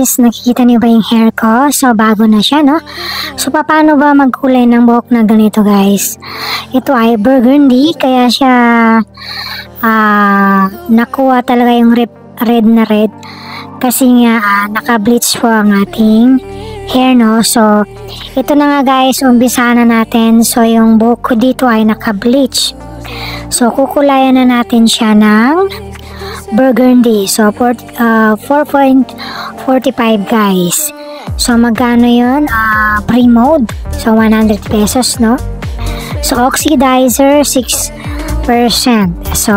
guys, nakikita niyo ba yung hair ko? So bago na siya, no? So paano ba magkulay ng buhok na ganito guys? Ito ay burgundy, kaya siya nakuha talaga yung red na red kasi nga naka-bleach po ang ating hair, no? So ito na nga guys, umpisa na natin. So yung buhok ko dito ay naka-bleach. So kukulayan na natin siya ng burgundy. So 4.45 guys. So magkano yun? Pre-mode. So 100 pesos, no? So oxidizer 6%. So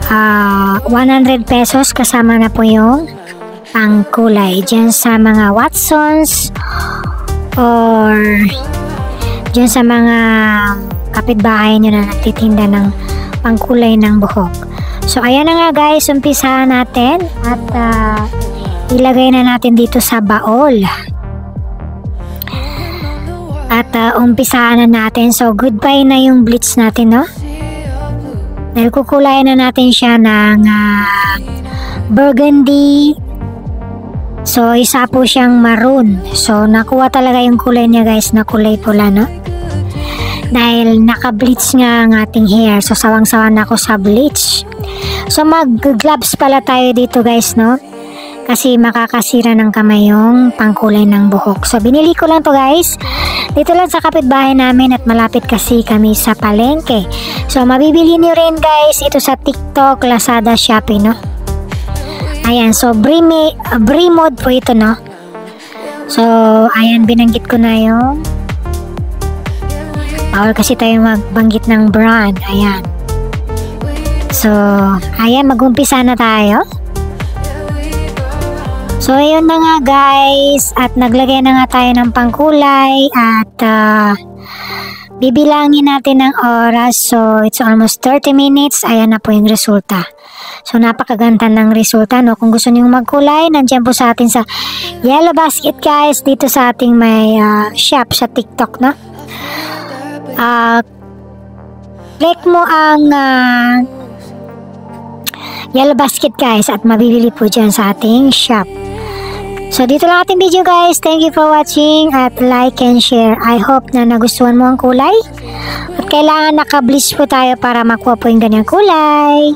100 pesos kasama na po yung pangkulay dyan sa mga Watsons or dyan sa mga kapitbahay nyo na nagtitinda ng pangkulay ng buhok. So ayan na nga guys, umpisahan natin at ilagay na natin dito sa baol. At umpisahan na natin. So goodbye na yung bleach natin, no? Dahil kukulayan na natin siya ng burgundy. So isa po siyang maroon. So nakuha talaga yung kulay niya guys, na kulay pula, no? Dahil naka-bleach nga ang ating hair. So sawang-sawa na ako sa bleach. So mag-gloves pala tayo dito guys, no? Kasi makakasira ng kamay yung pangkulay ng buhok. So binili ko lang to guys. Dito lang sa kapitbahay namin at malapit kasi kami sa palengke. So mabibili niyo rin guys ito sa TikTok, Lazada, Shopee, no? Ayan, so Bremode po ito, no? So ayan, binanggit ko na yung bawal kasi tayo magbanggit ng brand. Ayan. So, ayan, mag-umpisa na tayo. So, ayun na nga guys. At naglagay na nga tayo ng pangkulay. At bibilangin natin ng oras. So, it's almost 30 minutes. Ayan na po yung resulta. So, napakaganda ng resulta, no? Kung gusto nyo magkulay, nandiyan po sa atin sa Yellow Basket guys. Dito sa ating may shop sa TikTok, no? Click mo ang Yellow Basket guys at mabibili po dyan sa ating shop. So dito lang ating video guys. Thank you for watching at like and share. I hope na nagustuhan mo ang kulay at kailangan naka-bleach po tayo para makuha po yung ganyang kulay.